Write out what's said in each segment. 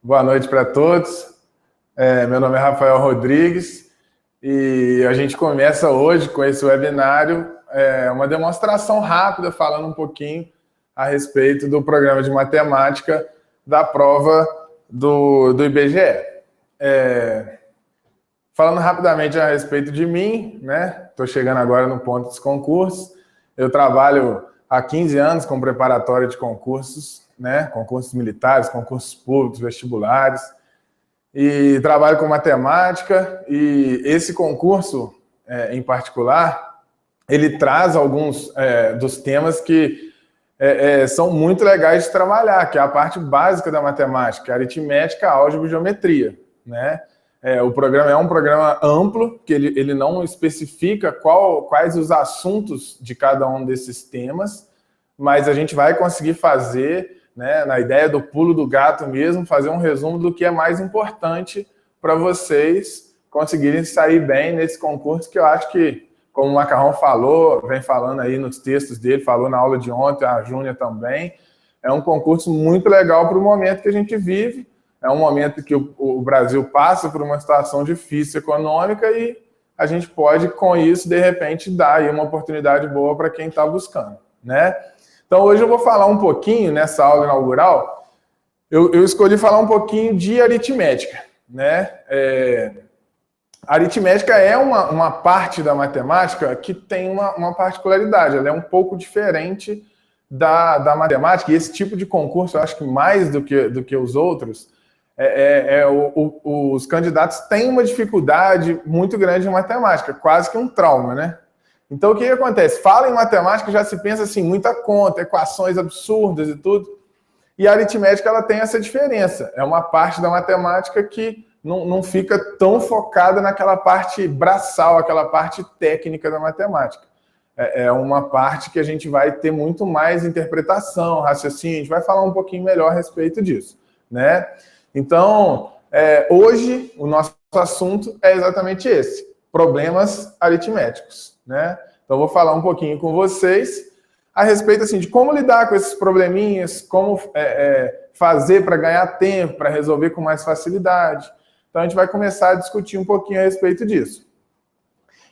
Boa noite para todos. Meu nome é Rafael Rodrigues e a gente começa hoje com esse webinário, uma demonstração rápida falando um pouquinho a respeito do programa de matemática da prova do IBGE. Falando rapidamente a respeito de mim, né? Estou chegando agora no ponto dos concursos. Eu trabalho há 15 anos com preparatória de concursos, né? Concursos militares, concursos públicos, vestibulares. E trabalho com matemática. E esse concurso, em particular, ele traz alguns dos temas que são muito legais de trabalhar, que é a parte básica da matemática, aritmética, álgebra e geometria, né? O programa é um programa amplo, que ele não especifica quais os assuntos de cada um desses temas, mas a gente vai conseguir fazer, né, na ideia do pulo do gato mesmo, fazer um resumo do que é mais importante para vocês conseguirem sair bem nesse concurso, que eu acho que, como o Macarrão falou, vem falando aí nos textos dele, falou na aula de ontem, a Júnia também, é um concurso muito legal para o momento que a gente vive. É um momento que o Brasil passa por uma situação difícil econômica e a gente pode, com isso, de repente, dar aí uma oportunidade boa para quem está buscando, né? Então, hoje eu vou falar um pouquinho, nessa aula inaugural, eu escolhi falar um pouquinho de aritmética, né? A aritmética é uma parte da matemática que tem uma particularidade, ela é um pouco diferente da matemática, e esse tipo de concurso, eu acho que mais do que os outros, os candidatos têm uma dificuldade muito grande em matemática, quase que um trauma, né? Então, o que acontece? Fala em matemática, já se pensa assim, muita conta, equações absurdas e tudo, e a aritmética ela tem essa diferença, é uma parte da matemática que não fica tão focada naquela parte braçal, aquela parte técnica da matemática. É uma parte que a gente vai ter muito mais interpretação, raciocínio, a gente vai falar um pouquinho melhor a respeito disso, né? Então, hoje, o nosso assunto é exatamente esse, problemas aritméticos, né? Então, eu vou falar um pouquinho com vocês a respeito, assim, de como lidar com esses probleminhas, como fazer para ganhar tempo, para resolver com mais facilidade. Então, a gente vai começar a discutir um pouquinho a respeito disso.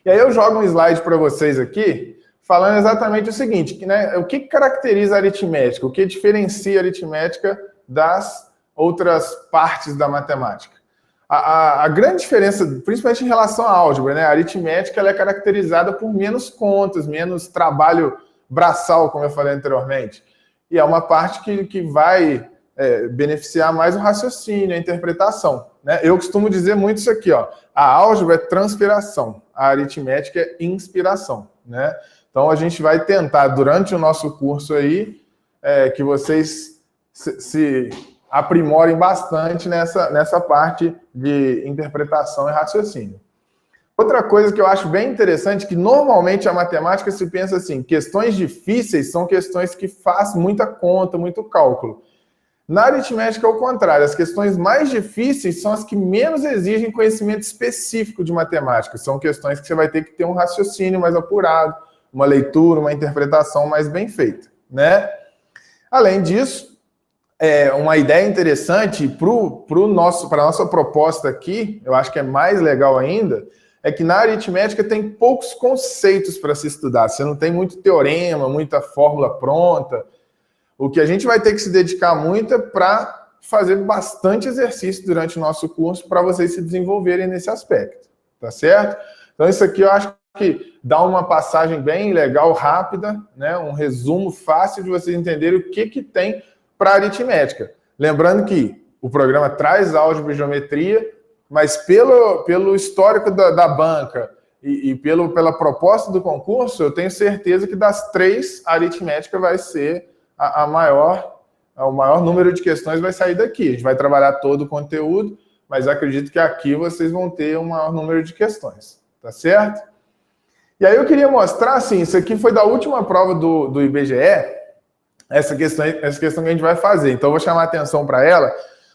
E aí eu jogo um slide para vocês aqui, falando exatamente o seguinte, que, né, o que caracteriza a aritmética, o que diferencia a aritmética das outras partes da matemática. A grande diferença, principalmente em relação à álgebra, né? A aritmética ela é caracterizada por menos contas, menos trabalho braçal, como eu falei anteriormente. E é uma parte que vai beneficiar mais o raciocínio, a interpretação, né? Eu costumo dizer muito isso aqui, ó. A álgebra é transpiração, a aritmética é inspiração, né? Então a gente vai tentar, durante o nosso curso aí, que vocês se aprimorem bastante nessa parte de interpretação e raciocínio. Outra coisa que eu acho bem interessante, que normalmente a matemática se pensa assim, questões difíceis são questões que fazem muita conta, muito cálculo. Na aritmética, ao contrário, as questões mais difíceis são as que menos exigem conhecimento específico de matemática. São questões que você vai ter que ter um raciocínio mais apurado, uma leitura, uma interpretação mais bem feita, né? Além disso, uma ideia interessante para a nossa proposta aqui, eu acho que é mais legal ainda, é que na aritmética tem poucos conceitos para se estudar. Você não tem muito teorema, muita fórmula pronta. O que a gente vai ter que se dedicar muito é para fazer bastante exercício durante o nosso curso para vocês se desenvolverem nesse aspecto, tá certo? Então isso aqui eu acho que dá uma passagem bem legal, rápida, né? Um resumo fácil de vocês entenderem o que tem para aritmética. Lembrando que o programa traz álgebra e geometria, mas pelo histórico da banca e pela proposta do concurso, eu tenho certeza que das três, a aritmética vai ser o maior número de questões vai sair daqui. A gente vai trabalhar todo o conteúdo, mas acredito que aqui vocês vão ter um maior número de questões, tá certo? E aí eu queria mostrar, assim, isso aqui foi da última prova do IBGE, essa questão que a gente vai fazer. Então, eu vou chamar a atenção para ela,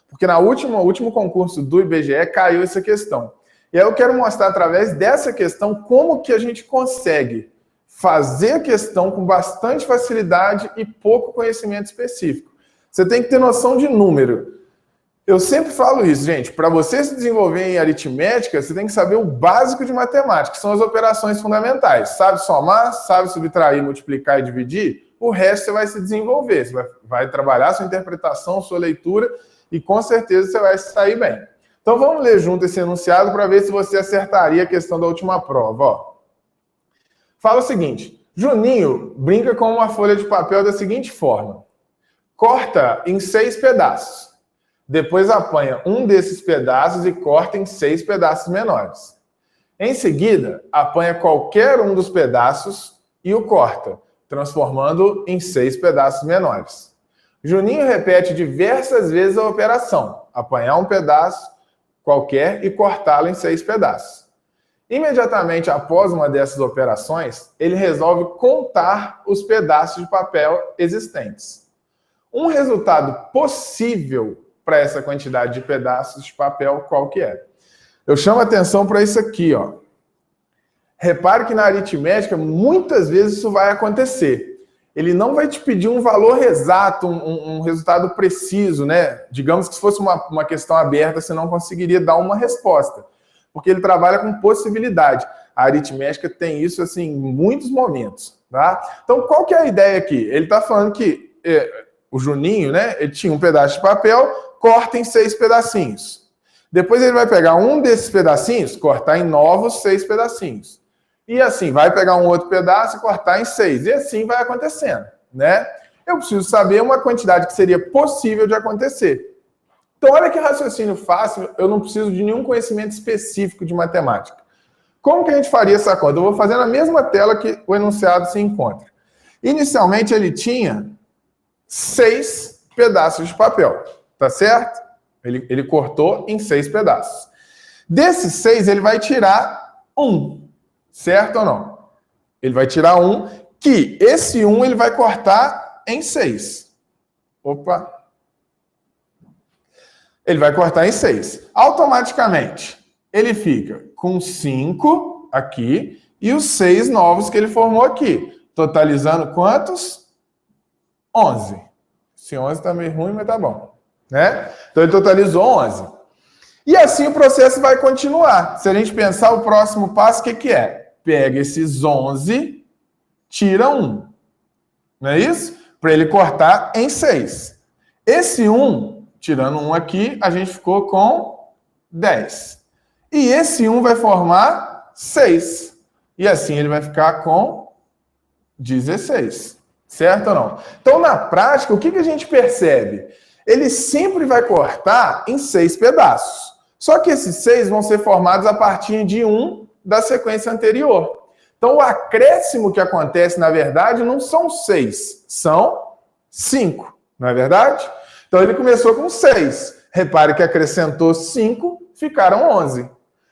porque no último concurso do IBGE caiu essa questão. E aí eu quero mostrar, através dessa questão, como que a gente consegue fazer a questão com bastante facilidade e pouco conhecimento específico. Você tem que ter noção de número. Eu sempre falo isso, gente. Para você se desenvolver em aritmética, você tem que saber o básico de matemática, que são as operações fundamentais. Sabe somar, sabe subtrair, multiplicar e dividir? O resto você vai se desenvolver. Você vai trabalhar sua interpretação, sua leitura e com certeza você vai sair bem. Então vamos ler junto esse enunciado para ver se você acertaria a questão da última prova. Ó. Fala o seguinte: Juninho brinca com uma folha de papel da seguinte forma: corta em 6 pedaços. Depois apanha um desses pedaços e corta em 6 pedaços menores. Em seguida, apanha qualquer um dos pedaços e o corta, transformando em 6 pedaços menores. Juninho repete diversas vezes a operação: apanhar um pedaço qualquer e cortá-lo em 6 pedaços. Imediatamente após uma dessas operações, ele resolve contar os pedaços de papel existentes. Um resultado possível para essa quantidade de pedaços de papel qual que é? Eu chamo a atenção para isso aqui, ó. Repare que na aritmética muitas vezes isso vai acontecer. Ele não vai te pedir um valor exato, um resultado preciso, né? Digamos que se fosse uma questão aberta, você não conseguiria dar uma resposta, porque ele trabalha com possibilidade. A aritmética tem isso assim em muitos momentos, tá? Então, qual que é a ideia aqui? Ele está falando que o Juninho, né? Ele tinha um pedaço de papel, corta em 6 pedacinhos. Depois ele vai pegar um desses pedacinhos, cortar em novos 6 pedacinhos. E assim, vai pegar um outro pedaço e cortar em 6. E assim vai acontecendo, né? Eu preciso saber uma quantidade que seria possível de acontecer. Então, olha que raciocínio fácil, eu não preciso de nenhum conhecimento específico de matemática. Como que a gente faria essa conta? Eu vou fazer na mesma tela que o enunciado se encontra. Inicialmente, ele tinha 6 pedaços de papel. Tá certo? Ele cortou em 6 pedaços. Desses 6, ele vai tirar 1. Certo ou não? Ele vai tirar 1, que esse 1 ele vai cortar em 6. Opa! Ele vai cortar em 6. Automaticamente, ele fica com 5 aqui e os 6 novos que ele formou aqui. Totalizando quantos? 11. Esse 11 tá meio ruim, mas tá bom. Né? Então ele totalizou 11. E assim o processo vai continuar. Se a gente pensar o próximo passo, o que é? Pega esses 11, tira 1. Não é isso? Para ele cortar em 6. Esse 1, tirando 1 aqui, a gente ficou com 10. E esse 1 vai formar 6. E assim ele vai ficar com 16. Certo ou não? Então, na prática, o que a gente percebe? Ele sempre vai cortar em 6 pedaços. Só que esses 6 vão ser formados a partir de 1 da sequência anterior. Então, o acréscimo que acontece, na verdade, não são 6, são 5, não é verdade? Então, ele começou com 6. Repare que acrescentou 5, ficaram 11.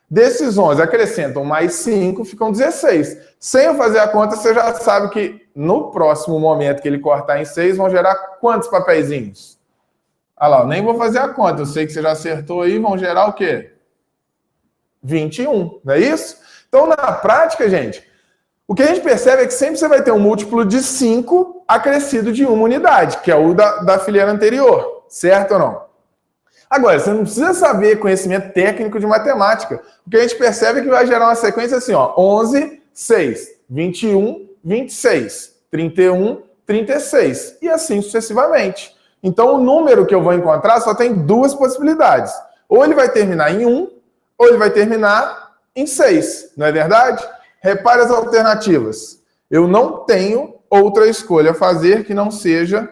Desses 11, acrescentam mais 5, ficam 16. Sem eu fazer a conta, você já sabe que no próximo momento que ele cortar em 6, vão gerar quantos papeizinhos? Olha lá, eu nem vou fazer a conta, eu sei que você já acertou aí, vão gerar o quê? 21, não é isso? Então, na prática, gente, o que a gente percebe é que sempre você vai ter um múltiplo de 5 acrescido de uma unidade, que é o da fileira anterior, certo ou não? Agora, você não precisa saber conhecimento técnico de matemática. O que a gente percebe é que vai gerar uma sequência assim, ó, 11, 6, 21, 26, 31, 36, e assim sucessivamente. Então, o número que eu vou encontrar só tem 2 possibilidades. Ou ele vai terminar em 1, ou ele vai terminar em 6. Não é verdade? Repare as alternativas. Eu não tenho outra escolha a fazer que não seja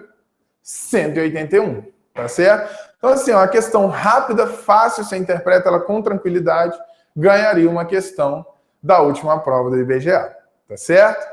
181. Tá certo? Então, assim, uma questão rápida, fácil, você interpreta ela com tranquilidade, ganharia uma questão da última prova do IBGA. Tá certo?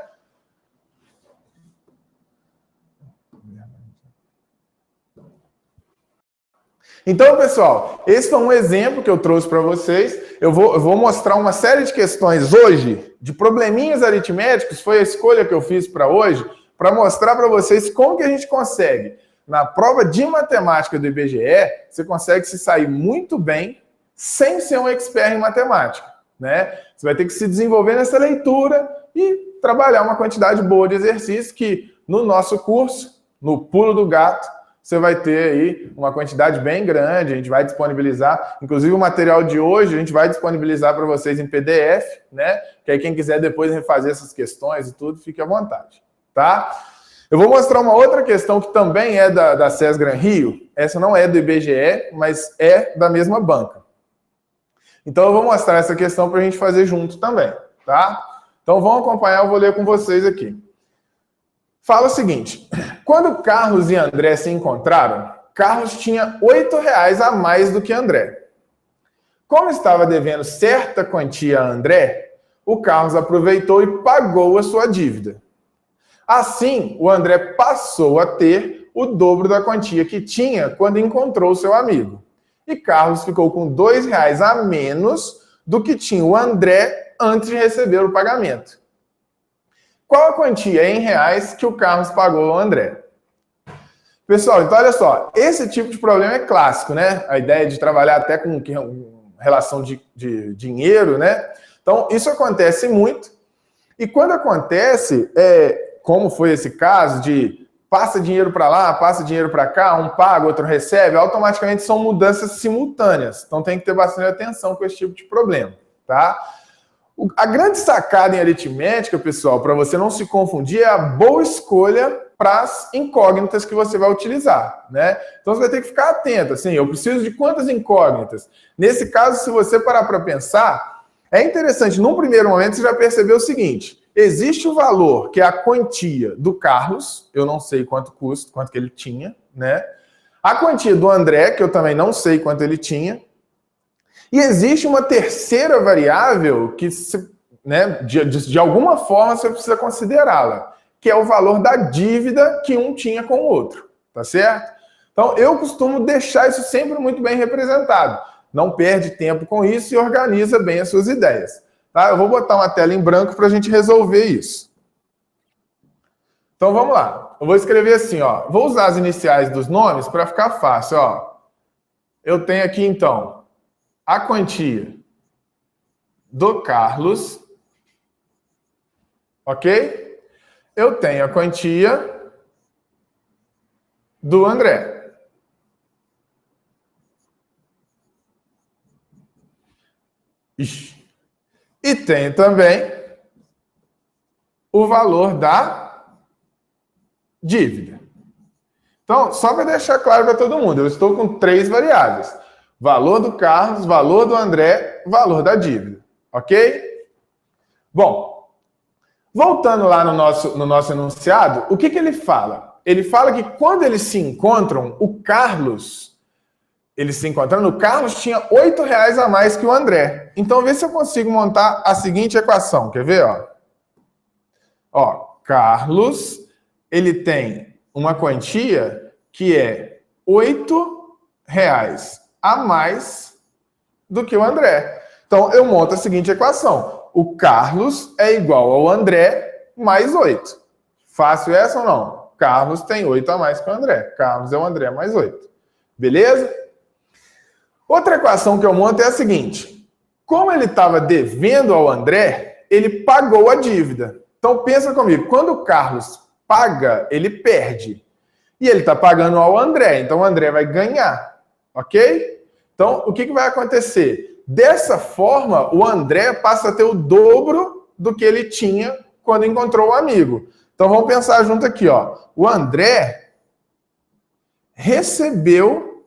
Então, pessoal, esse foi um exemplo que eu trouxe para vocês. Eu vou mostrar uma série de questões hoje, de probleminhas aritméticos, foi a escolha que eu fiz para hoje, para mostrar para vocês como que a gente consegue, na prova de matemática do IBGE, você consegue se sair muito bem sem ser um expert em matemática, né? Você vai ter que se desenvolver nessa leitura e trabalhar uma quantidade boa de exercícios que no nosso curso, no Pulo do Gato, você vai ter aí uma quantidade bem grande, a gente vai disponibilizar, inclusive o material de hoje a gente vai disponibilizar para vocês em PDF, né? Que aí quem quiser depois refazer essas questões e tudo, fique à vontade, tá? Eu vou mostrar uma outra questão que também é da SES Gran Rio, essa não é do IBGE, mas é da mesma banca. Então eu vou mostrar essa questão para a gente fazer junto também, tá? Então vamos acompanhar, eu vou ler com vocês aqui. Fala o seguinte, quando Carlos e André se encontraram, Carlos tinha R$8 a mais do que André. Como estava devendo certa quantia a André, o Carlos aproveitou e pagou a sua dívida. Assim, o André passou a ter o dobro da quantia que tinha quando encontrou seu amigo. E Carlos ficou com R$2 a menos do que tinha o André antes de receber o pagamento. Qual a quantia em reais que o Carlos pagou ao André? Pessoal, então olha só, esse tipo de problema é clássico, né? A ideia de trabalhar até com relação de dinheiro, né? Então, isso acontece muito. E quando acontece, como foi esse caso de passa dinheiro para lá, passa dinheiro para cá, um paga, outro recebe, automaticamente são mudanças simultâneas. Então, tem que ter bastante atenção com esse tipo de problema, tá? A grande sacada em aritmética, pessoal, para você não se confundir, é a boa escolha para as incógnitas que você vai utilizar, né? Então, você vai ter que ficar atento, assim, eu preciso de quantas incógnitas? Nesse caso, se você parar para pensar, é interessante, num primeiro momento, você já percebeu o seguinte, existe o valor, que é a quantia do Carlos, eu não sei quanto custa, quanto que ele tinha, né? A quantia do André, que eu também não sei quanto ele tinha, e existe uma terceira variável que, né, de alguma forma, você precisa considerá-la, que é o valor da dívida que um tinha com o outro, tá certo? Então, eu costumo deixar isso sempre muito bem representado. Não perde tempo com isso e organiza bem as suas ideias. Tá? Eu vou botar uma tela em branco para a gente resolver isso. Então, vamos lá. Eu vou escrever assim, ó. Vou usar as iniciais dos nomes para ficar fácil, ó. Eu tenho aqui, então, a quantia do Carlos, ok? Eu tenho a quantia do André. Ixi. E tenho também o valor da dívida. Então, só para deixar claro para todo mundo, eu estou com 3 variáveis. Valor do Carlos, valor do André, valor da dívida. Ok? Bom, voltando lá no nosso enunciado, o que ele fala? Ele fala que quando eles se encontram, o Carlos tinha R$8 a mais que o André. Então, vê se eu consigo montar a seguinte equação. Quer ver? Ó, Carlos, ele tem uma quantia que é R$8 a mais do que o André. Então, eu monto a seguinte equação. O Carlos é igual ao André mais 8. Fácil essa ou não? Carlos tem 8 a mais que o André. Carlos é o André mais 8. Beleza? Outra equação que eu monto é a seguinte. Como ele estava devendo ao André, ele pagou a dívida. Então, pensa comigo. Quando o Carlos paga, ele perde. E ele está pagando ao André. Então, o André vai ganhar. Ok? Então, o que vai acontecer? Dessa forma, o André passa a ter o dobro do que ele tinha quando encontrou o amigo. Então, vamos pensar junto aqui. Ó. O André recebeu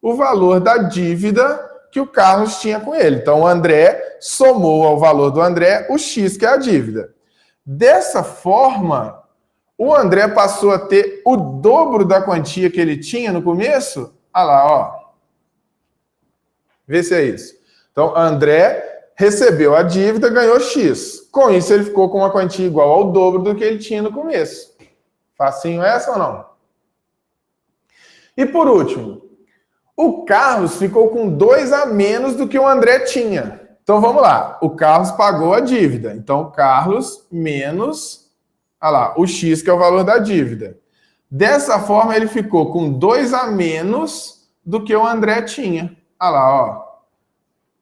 o valor da dívida que o Carlos tinha com ele. Então, o André somou ao valor do André o X, que é a dívida. Dessa forma, o André passou a ter o dobro da quantia que ele tinha no começo. Olha lá, ó. Vê se é isso. Então, André recebeu a dívida, ganhou X. Com isso, ele ficou com uma quantia igual ao dobro do que ele tinha no começo. Facinho essa ou não? E por último, o Carlos ficou com 2 a menos do que o André tinha. Então, vamos lá. O Carlos pagou a dívida. Então, Carlos menos, olha lá, o X, que é o valor da dívida. Dessa forma, ele ficou com 2 a menos do que o André tinha. Olha lá, ó.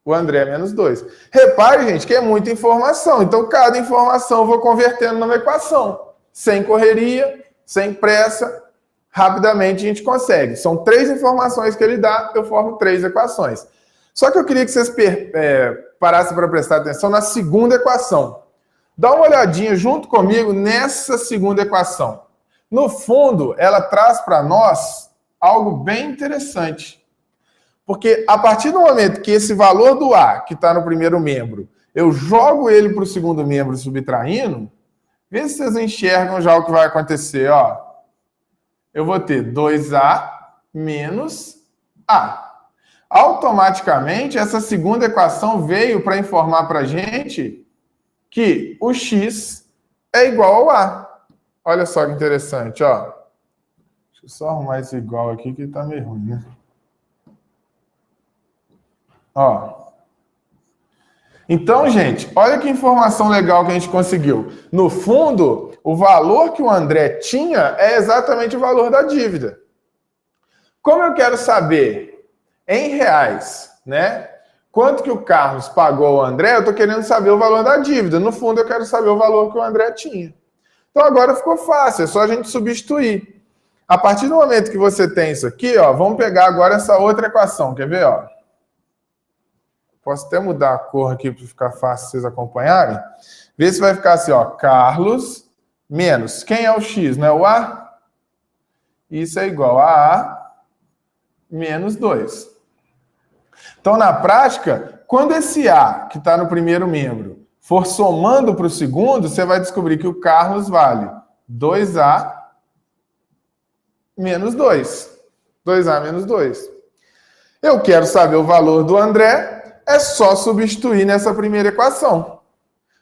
O André é menos 2. Repare, gente, que é muita informação. Então, cada informação eu vou convertendo numa equação. Sem correria, sem pressa, rapidamente a gente consegue. São 3 informações que ele dá, eu formo 3 equações. Só que eu queria que vocês parassem para prestar atenção na segunda equação. Dá uma olhadinha junto comigo nessa segunda equação. No fundo, ela traz para nós algo bem interessante. Porque a partir do momento que esse valor do A, que está no primeiro membro, eu jogo ele para o segundo membro subtraindo, vê se vocês enxergam já o que vai acontecer. Ó. Eu vou ter 2A menos A. Automaticamente, essa segunda equação veio para informar para a gente que o X é igual ao A. Olha só que interessante. Ó. Deixa eu só arrumar esse igual aqui que está meio ruim, né? Ó. Então, gente, olha que informação legal que a gente conseguiu. No fundo, o valor que o André tinha é exatamente o valor da dívida. Como eu quero saber em reais, né? Quanto que o Carlos pagou ao André, eu estou querendo saber o valor da dívida. No fundo, eu quero saber o valor que o André tinha. Então, agora ficou fácil, é só a gente substituir. A partir do momento que você tem isso aqui, ó, vamos pegar agora essa outra equação. Quer ver, ó? Posso até mudar a cor aqui para ficar fácil vocês acompanharem. Vê se vai ficar assim, ó. Carlos menos. Quem é o X? Não é o A? Isso é igual a A menos 2. Então, na prática, quando esse A, que está no primeiro membro, for somando para o segundo, você vai descobrir que o Carlos vale 2A menos 2. 2A menos 2. Eu quero saber o valor do André. É só substituir nessa primeira equação.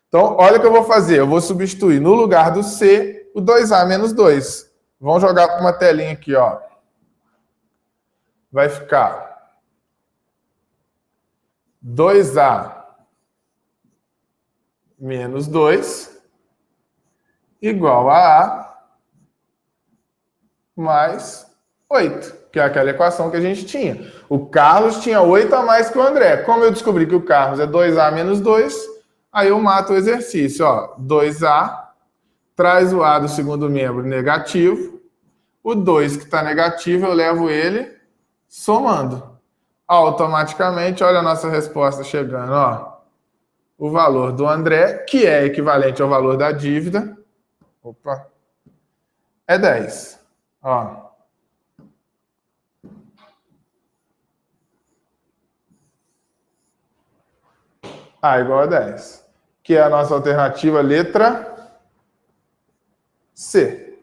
Então, olha o que eu vou fazer. Eu vou substituir no lugar do C, o 2A menos 2. Vamos jogar para uma telinha aqui, ó. Vai ficar 2A menos 2 igual a A mais 8. Que é aquela equação que a gente tinha. O Carlos tinha 8 a mais que o André. Como eu descobri que o Carlos é 2A menos 2, aí eu mato o exercício. Ó, 2A, traz o A do segundo membro negativo. O 2 que está negativo, eu levo ele somando. Automaticamente, olha a nossa resposta chegando. Ó, o valor do André, que é equivalente ao valor da dívida, é 10. Ó. A igual a 10, que é a nossa alternativa letra C.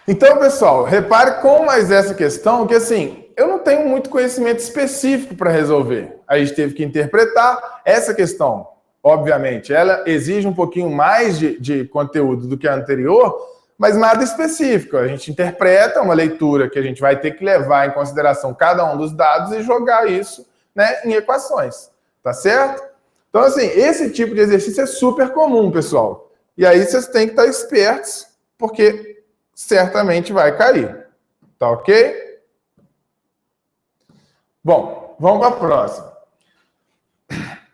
Então, pessoal, repare com mais essa questão que, assim, eu não tenho muito conhecimento específico para resolver. A gente teve que interpretar essa questão. Obviamente, ela exige um pouquinho mais de conteúdo do que a anterior, mas nada específico. A gente interpreta uma leitura que a gente vai ter que levar em consideração cada um dos dados e jogar isso, né, em equações. Tá certo? Então, assim, esse tipo de exercício é super comum, pessoal. E aí vocês têm que estar espertos, porque certamente vai cair. Tá ok? Bom, vamos para a próxima.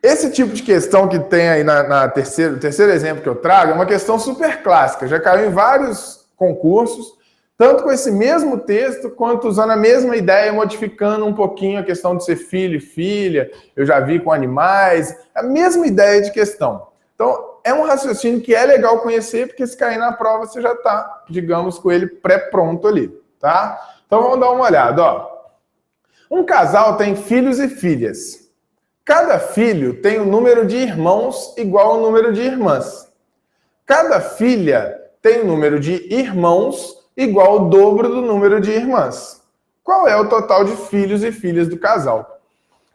Esse tipo de questão que tem aí no terceiro exemplo que eu trago é uma questão super clássica. Já caiu em vários concursos, tanto com esse mesmo texto, quanto usando a mesma ideia, modificando um pouquinho a questão de ser filho e filha. Eu já vi com animais, a mesma ideia de questão. Então, é um raciocínio que é legal conhecer, porque se cair na prova, você já está, digamos, com ele pré-pronto ali, tá? Então, vamos dar uma olhada, ó. Um casal tem filhos e filhas. Cada filho tem um número de irmãos igual ao número de irmãs. Cada filha tem um número de irmãos igual ao dobro do número de irmãs. Qual é o total de filhos e filhas do casal?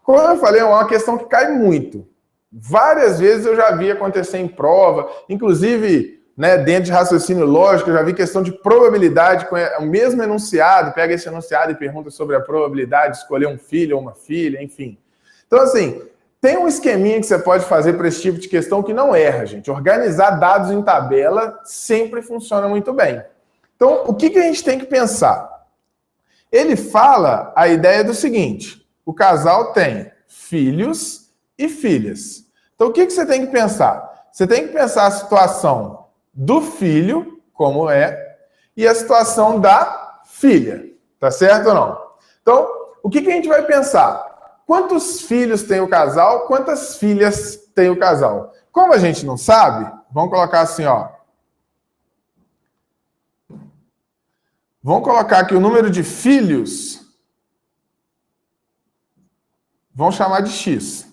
Como eu falei, é uma questão que cai muito. Várias vezes eu já vi acontecer em prova, inclusive, né, dentro de raciocínio lógico, eu já vi questão de probabilidade com o mesmo enunciado, pega esse enunciado e pergunta sobre a probabilidade de escolher um filho ou uma filha, enfim. Então, assim, tem um esqueminha que você pode fazer para esse tipo de questão que não erra, gente. Organizar dados em tabela sempre funciona muito bem. Então, o que a gente tem que pensar? Ele fala a ideia do seguinte: o casal tem filhos e filhas. Então, o que você tem que pensar? Você tem que pensar a situação do filho, como é, e a situação da filha. Tá certo ou não? Então, o que a gente vai pensar? Quantos filhos tem o casal? Quantas filhas tem o casal? Como a gente não sabe, vamos colocar assim, ó. Vamos colocar aqui o número de filhos. Vamos chamar de X.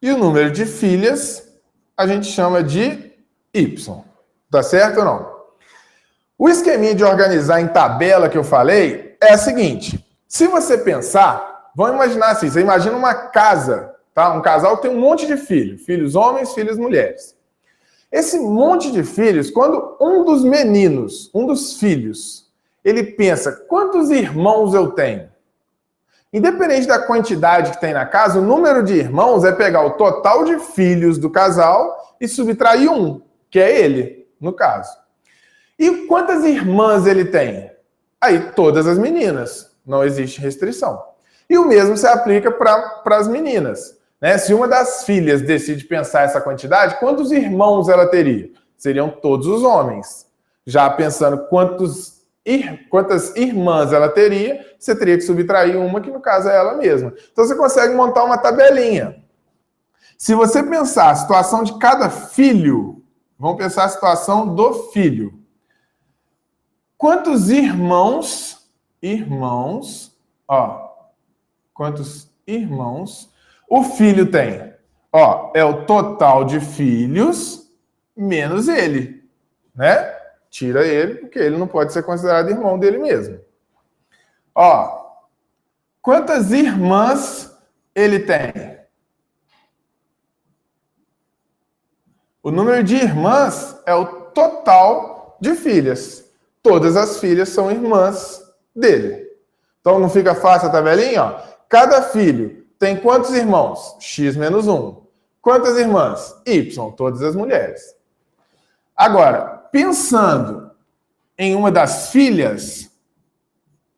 E o número de filhas, a gente chama de Y. Tá certo ou não? O esqueminha de organizar em tabela que eu falei é o seguinte. Se você pensar, vamos imaginar assim, você imagina uma casa, tá? Um casal que tem um monte de filhos. Filhos homens, filhas mulheres. Esse monte de filhos, quando um dos meninos, um dos filhos, ele pensa, quantos irmãos eu tenho? Independente da quantidade que tem na casa, o número de irmãos é pegar o total de filhos do casal e subtrair um, que é ele, no caso. E quantas irmãs ele tem? Aí, todas as meninas. Não existe restrição. E o mesmo se aplica para as meninas. Né? Se uma das filhas decide pensar essa quantidade, quantos irmãos ela teria? Seriam todos os homens. Já pensando quantas irmãs ela teria, você teria que subtrair uma, que no caso é ela mesma. Então você consegue montar uma tabelinha. Se você pensar a situação de cada filho, vamos pensar a situação do filho. Quantos quantos irmãos o filho tem? Ó, é o total de filhos menos ele, né? Tira ele, porque ele não pode ser considerado irmão dele mesmo. Ó, quantas irmãs ele tem? O número de irmãs é o total de filhas. Todas as filhas são irmãs dele. Então não fica fácil a tabelinha? Ó. Cada filho tem quantos irmãos? X menos 1. Quantas irmãs? Y, todas as mulheres. Agora, pensando em uma das filhas,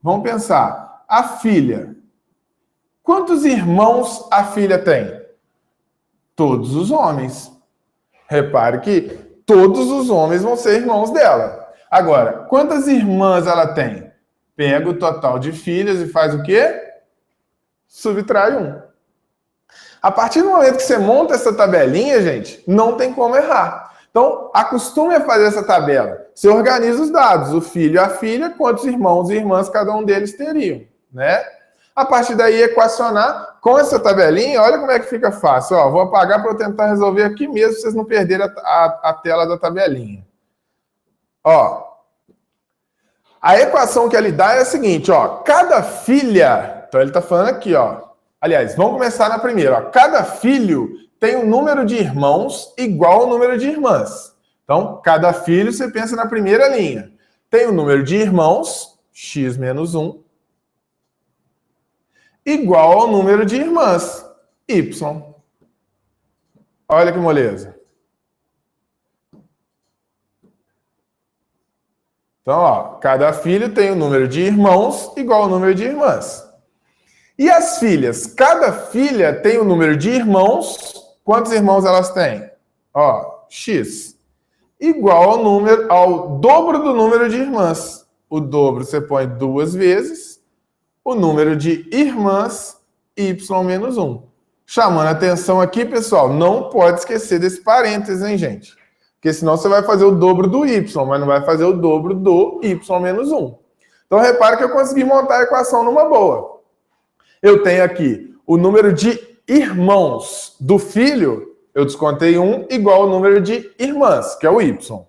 vamos pensar, a filha. Quantos irmãos a filha tem? Todos os homens. Repare que todos os homens vão ser irmãos dela. Agora, quantas irmãs ela tem? Pega o total de filhas e faz o quê? Subtrai 1. A partir do momento que você monta essa tabelinha, gente, não tem como errar. Então, acostume a fazer essa tabela. Você organiza os dados, o filho e a filha, quantos irmãos e irmãs cada um deles teriam, né? A partir daí, equacionar com essa tabelinha, olha como é que fica fácil. Ó, vou apagar para eu tentar resolver aqui mesmo, para vocês não perderem a tela da tabelinha. Ó, a equação que ele dá é a seguinte, ó, cada filha, então ele está falando aqui, ó, aliás, vamos começar na primeira, ó, cada filho tem um número de irmãos igual ao número de irmãs. Então, cada filho, você pensa na primeira linha, tem o número de irmãos, x menos 1, igual ao número de irmãs, y. Olha que moleza. Então, ó, cada filho tem o número de irmãos igual ao número de irmãs. E as filhas? Cada filha tem o número de irmãos. Quantos irmãos elas têm? Ó, x. Igual ao dobro do número de irmãs. O dobro você põe 2 vezes. O número de irmãs, y menos 1. Chamando a atenção aqui, pessoal, não pode esquecer desse parênteses, hein, gente? Porque senão você vai fazer o dobro do y, mas não vai fazer o dobro do y menos 1. Então, repare que eu consegui montar a equação numa boa. Eu tenho aqui o número de irmãos do filho, eu descontei 1, igual ao número de irmãs, que é o y.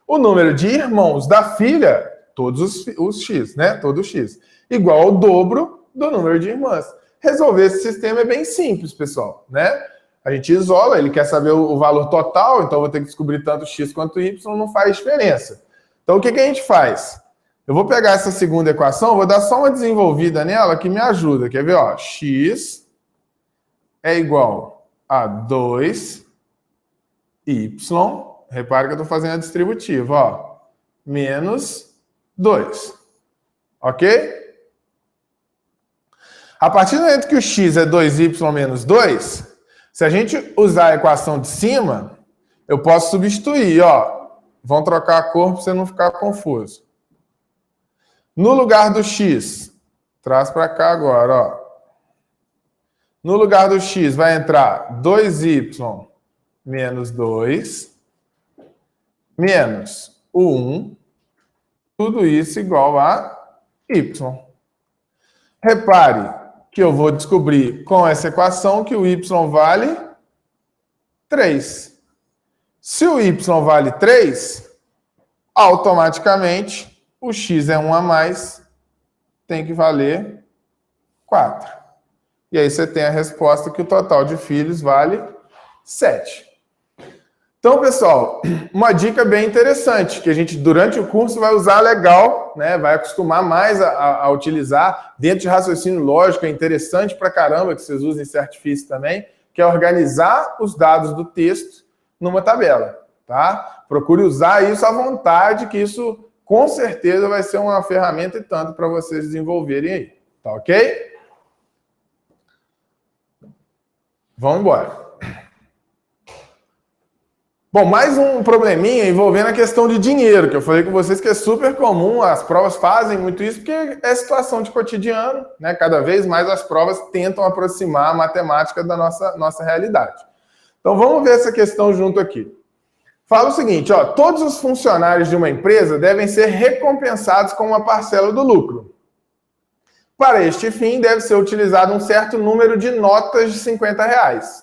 O número de irmãos da filha, todos os x, né? Todo o x, igual ao dobro do número de irmãs. Resolver esse sistema é bem simples, pessoal, né? A gente isola, ele quer saber o valor total, então vou ter que descobrir tanto x quanto y, não faz diferença. Então, o que a gente faz? Eu vou pegar essa segunda equação, vou dar só uma desenvolvida nela que me ajuda. Quer ver? Ó, x é igual a 2y, repara que eu estou fazendo a distributiva, ó, menos 2. Ok? A partir do momento que o x é 2y menos 2... Se a gente usar a equação de cima, eu posso substituir, ó. Vão trocar a cor para você não ficar confuso. No lugar do x, traz para cá agora, ó. No lugar do x vai entrar 2y menos 2 menos o 1. Tudo isso igual a y. Repare que eu vou descobrir com essa equação que o y vale 3. Se o y vale 3, automaticamente o x é 1 a mais, tem que valer 4. E aí você tem a resposta que o total de filhos vale 7. Então, pessoal, uma dica bem interessante, que a gente, durante o curso, vai usar legal, né? Vai acostumar mais a utilizar. Dentro de raciocínio lógico, é interessante pra caramba que vocês usem esse artifício também, que é organizar os dados do texto numa tabela, tá? Procure usar isso à vontade, que isso, com certeza, vai ser uma ferramenta e tanto para vocês desenvolverem aí, tá ok? Vamos embora. Bom, mais um probleminha envolvendo a questão de dinheiro, que eu falei com vocês que é super comum, as provas fazem muito isso, porque é situação de cotidiano, né? Cada vez mais as provas tentam aproximar a matemática da nossa realidade. Então vamos ver essa questão junto aqui. Fala o seguinte, ó, todos os funcionários de uma empresa devem ser recompensados com uma parcela do lucro. Para este fim, deve ser utilizado um certo número de notas de R$50.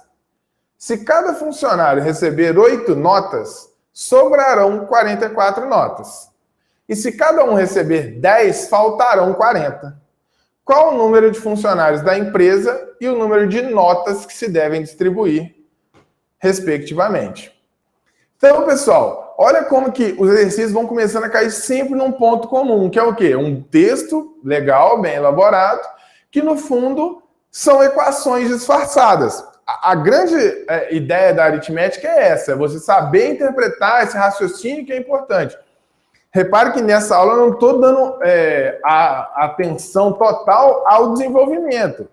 Se cada funcionário receber 8 notas, sobrarão 44 notas. E se cada um receber 10, faltarão 40. Qual o número de funcionários da empresa e o número de notas que se devem distribuir, respectivamente? Então, pessoal, olha como que os exercícios vão começando a cair sempre num ponto comum, que é o quê? Um texto legal, bem elaborado, que no fundo são equações disfarçadas. A grande ideia da aritmética é essa, é você saber interpretar esse raciocínio que é importante. Repare que nessa aula eu não estou dando a atenção total ao desenvolvimento.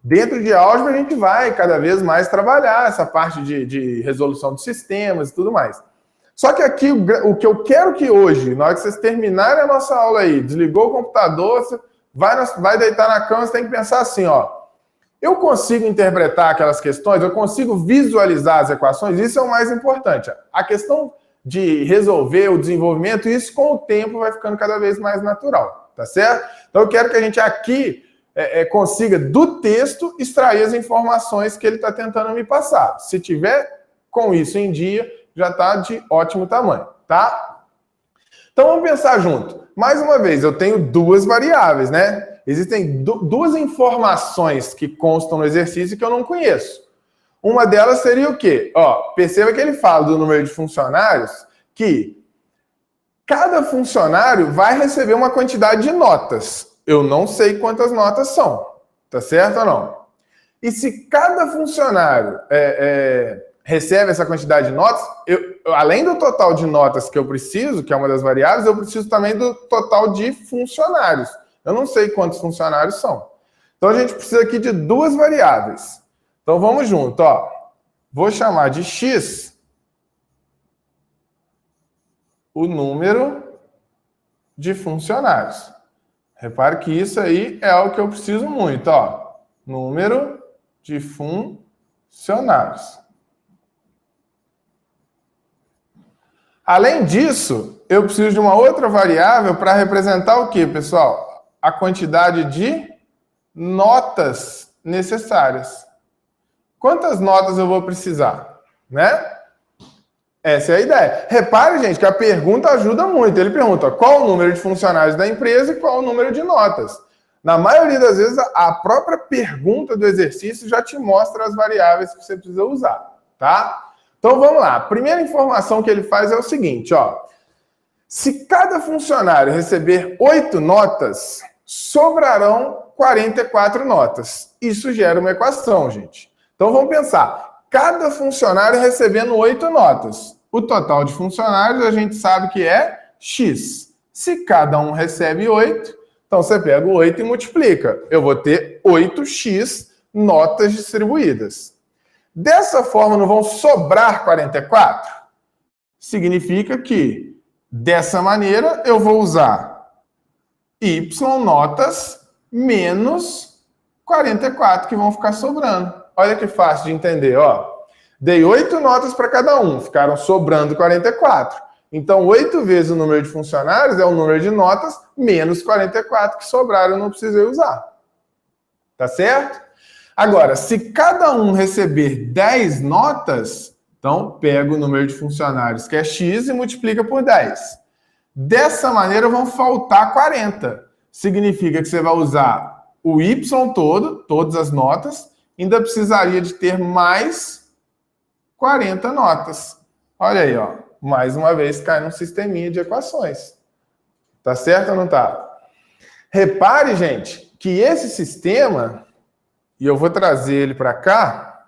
Dentro de álgebra a gente vai cada vez mais trabalhar essa parte de resolução de sistemas e tudo mais. Só que aqui o que eu quero que hoje, na hora que vocês terminarem a nossa aula aí, desligou o computador, você vai deitar na cama, você tem que pensar assim, ó. Eu consigo interpretar aquelas questões, eu consigo visualizar as equações, isso é o mais importante. A questão de resolver o desenvolvimento, isso com o tempo vai ficando cada vez mais natural, tá certo? Então eu quero que a gente aqui consiga do texto extrair as informações que ele está tentando me passar. Se tiver com isso em dia, já está de ótimo tamanho, tá? Então vamos pensar junto. Mais uma vez, eu tenho duas variáveis, né? Existem duas informações que constam no exercício que eu não conheço. Uma delas seria o quê? Ó, perceba que ele fala do número de funcionários, que cada funcionário vai receber uma quantidade de notas. Eu não sei quantas notas são, tá certo ou não? E se cada funcionário recebe essa quantidade de notas, além do total de notas que eu preciso, que é uma das variáveis, eu preciso também do total de funcionários. Eu não sei quantos funcionários são. Então, a gente precisa aqui de duas variáveis. Então, vamos junto, ó. Vou chamar de x o número de funcionários. Repare que isso aí é algo que eu preciso muito, ó. Número de funcionários. Além disso, eu preciso de uma outra variável para representar o quê, pessoal? A quantidade de notas necessárias. Quantas notas eu vou precisar, né? Essa é a ideia. Repare, gente, que a pergunta ajuda muito. Ele pergunta qual o número de funcionários da empresa e qual o número de notas. Na maioria das vezes, a própria pergunta do exercício já te mostra as variáveis que você precisa usar, tá? Então, vamos lá. A primeira informação que ele faz é o seguinte, ó. Se cada funcionário receber 8 notas, sobrarão 44 notas. Isso gera uma equação, gente. Então, vamos pensar. Cada funcionário recebendo 8 notas. O total de funcionários a gente sabe que é X. Se cada um recebe 8, então você pega o 8 e multiplica. Eu vou ter 8x notas distribuídas. Dessa forma, não vão sobrar 44? Significa que, dessa maneira, eu vou usar y notas menos 44 que vão ficar sobrando. Olha que fácil de entender, ó. Dei 8 notas para cada um, ficaram sobrando 44. Então, 8 vezes o número de funcionários é o número de notas menos 44 que sobraram, eu não precisei usar. Tá certo? Agora, se cada um receber 10 notas, então pega o número de funcionários, que é x, e multiplica por 10. Dessa maneira, vão faltar 40. Significa que você vai usar o y todo, todas as notas, ainda precisaria de ter mais 40 notas. Olha aí, ó. Mais uma vez cai num sisteminha de equações. Tá certo ou não tá? Repare, gente, que esse sistema, e eu vou trazer ele para cá,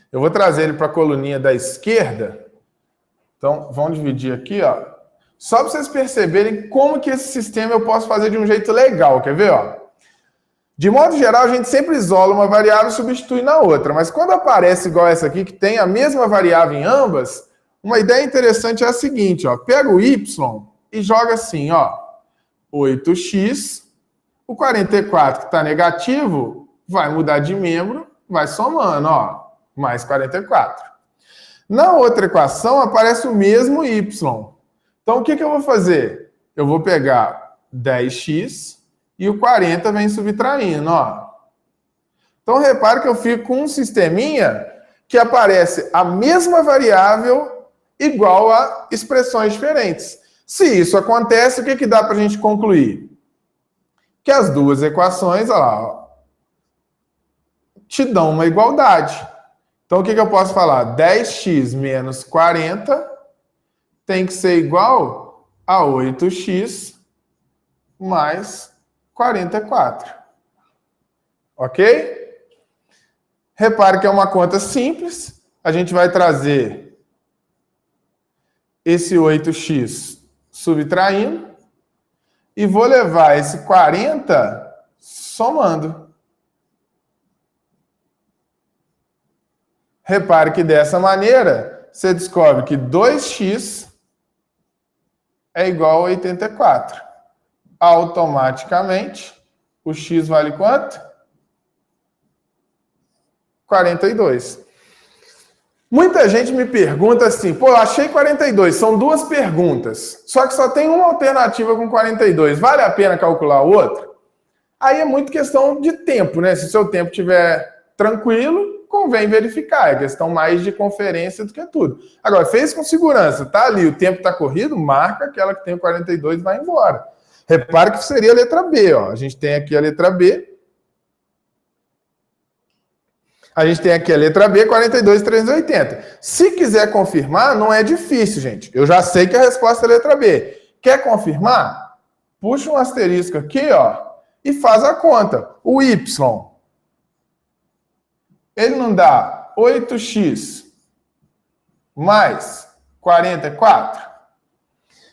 eu vou trazer ele para a coluninha da esquerda. Então, vamos dividir aqui, ó. Só para vocês perceberem como que esse sistema eu posso fazer de um jeito legal. Quer ver, ó? De modo geral, a gente sempre isola uma variável e substitui na outra. Mas quando aparece igual essa aqui, que tem a mesma variável em ambas, uma ideia interessante é a seguinte, ó. Pega o y e joga assim, ó. 8x, o 44 que está negativo, vai mudar de membro, vai somando, ó. Mais 44. Na outra equação, aparece o mesmo y. Então, o que eu vou fazer? Eu vou pegar 10x... e o 40 vem subtraindo, ó. Então, repare que eu fico com um sisteminha que aparece a mesma variável igual a expressões diferentes. Se isso acontece, o que dá para a gente concluir? Que as duas equações, ó lá, ó, te dão uma igualdade. Então, o que eu posso falar? 10x menos 40 tem que ser igual a 8x mais 44. Ok? Repare que é uma conta simples. A gente vai trazer esse 8x subtraindo e vou levar esse 40 somando. Repare que dessa maneira você descobre que 2x é igual a 84. Automaticamente, o x vale quanto? 42. Muita gente me pergunta assim, pô, eu achei 42, são duas perguntas, só que só tem uma alternativa com 42, vale a pena calcular a outra? Aí é muito questão de tempo, né? Se o seu tempo estiver tranquilo, convém verificar, é questão mais de conferência do que tudo. Agora, fez com segurança, tá ali, o tempo está corrido, marca aquela que tem o 42 e vai embora. Repare que seria a letra B, ó. A gente tem aqui a letra B. A gente tem aqui a letra B, 42,380. Se quiser confirmar, não é difícil, gente. Eu já sei que a resposta é a letra B. Quer confirmar? Puxa um asterisco aqui, ó, e faz a conta. O Y, ele não dá 8x mais 44?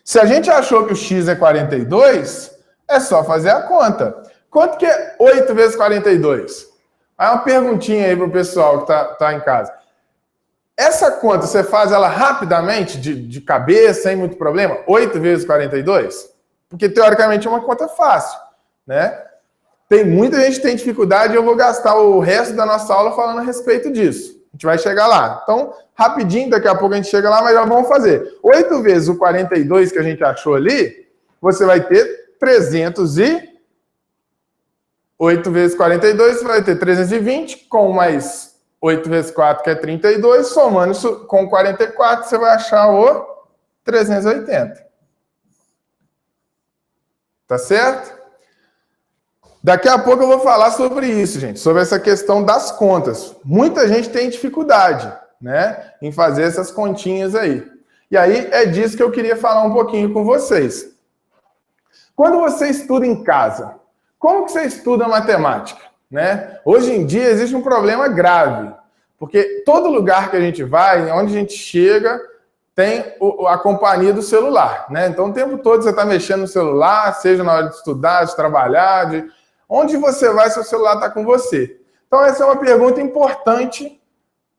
Se a gente achou que o x é 42, é só fazer a conta. Quanto que é 8 vezes 42? Aí uma perguntinha aí para o pessoal que tá em casa. Essa conta, você faz ela rapidamente, de cabeça, sem muito problema? 8 vezes 42? Porque, teoricamente, é uma conta fácil, né? Tem muita gente que tem dificuldade e eu vou gastar o resto da nossa aula falando a respeito disso. A gente vai chegar lá. Então, rapidinho, daqui a pouco a gente chega lá, mas já vamos fazer. 8 vezes o 42 que a gente achou ali, você vai ter 8 vezes 42, você vai ter 320, com mais 8 vezes 4, que é 32, somando isso com 44, você vai achar o 380. Tá certo? Daqui a pouco eu vou falar sobre isso, gente, sobre essa questão das contas. Muita gente tem dificuldade, né, em fazer essas continhas aí. E aí é disso que eu queria falar um pouquinho com vocês. Quando você estuda em casa, como que você estuda matemática, né? Hoje em dia existe um problema grave, porque todo lugar que a gente vai, onde a gente chega, tem a companhia do celular, né? Então o tempo todo você está mexendo no celular, seja na hora de estudar, de trabalhar, Onde você vai se o celular está com você? Então, essa é uma pergunta importante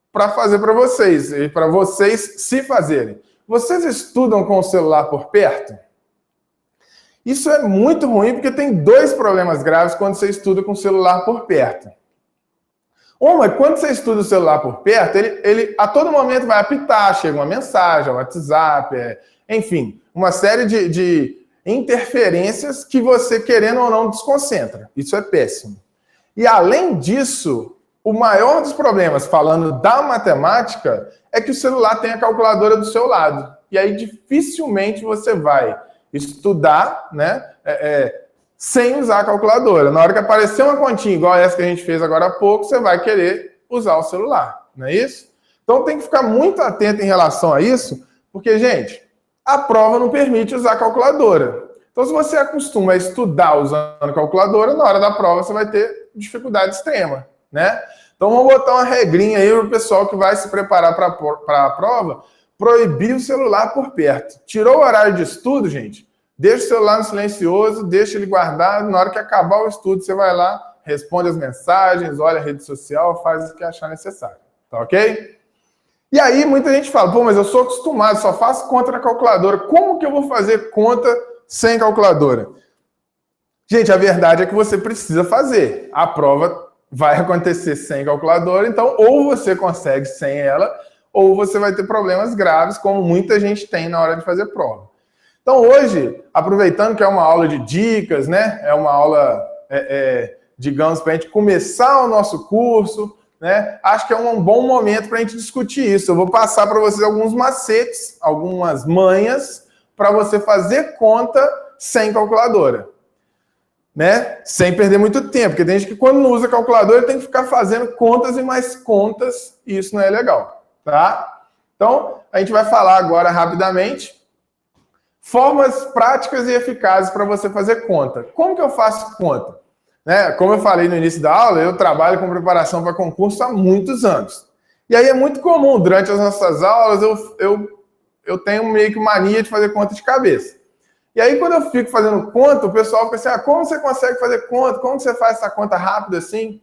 para fazer para vocês, e para vocês se fazerem. Vocês estudam com o celular por perto? Isso é muito ruim, porque tem dois problemas graves quando você estuda com o celular por perto. Uma, quando você estuda o celular por perto, ele a todo momento vai apitar, chega uma mensagem, WhatsApp, enfim, uma série de interferências que você, querendo ou não, desconcentra. Isso é péssimo. E, além disso, o maior dos problemas, falando da matemática, é que o celular tem a calculadora do seu lado. E aí, dificilmente você vai estudar, né, sem usar a calculadora. Na hora que aparecer uma continha igual essa que a gente fez agora há pouco, você vai querer usar o celular, não é isso? Então tem que ficar muito atento em relação a isso, porque, gente, a prova não permite usar a calculadora. Então, se você acostuma a estudar usando a calculadora, na hora da prova você vai ter dificuldade extrema, né? Então vamos botar uma regrinha aí para o pessoal que vai se preparar para a prova, proibir o celular por perto. Tirou o horário de estudo, gente, deixa o celular no silencioso, deixa ele guardado, na hora que acabar o estudo, você vai lá, responde as mensagens, olha a rede social, faz o que achar necessário. Tá ok? E aí, muita gente fala, pô, mas eu sou acostumado, só faço conta na calculadora. Como que eu vou fazer conta sem calculadora? Gente, a verdade é que você precisa fazer. A prova vai acontecer sem calculadora, então ou você consegue sem ela, ou você vai ter problemas graves, como muita gente tem na hora de fazer prova. Então hoje, aproveitando que é uma aula de dicas, né? É uma aula, digamos, para a gente começar o nosso curso, né? Acho que é um bom momento para a gente discutir isso. Eu vou passar para vocês alguns macetes, algumas manhas, para você fazer conta sem calculadora, né? Sem perder muito tempo, porque tem gente que quando não usa calculadora tem que ficar fazendo contas e mais contas, e isso não é legal, tá? Então, a gente vai falar agora rapidamente formas práticas e eficazes para você fazer conta. Como que eu faço conta? Né? Como eu falei no início da aula, eu trabalho com preparação para concurso há muitos anos. E aí é muito comum, durante as nossas aulas, eu tenho meio que mania de fazer conta de cabeça. E aí, quando eu fico fazendo conta, o pessoal fica assim, como você consegue fazer conta? Como você faz essa conta rápido assim?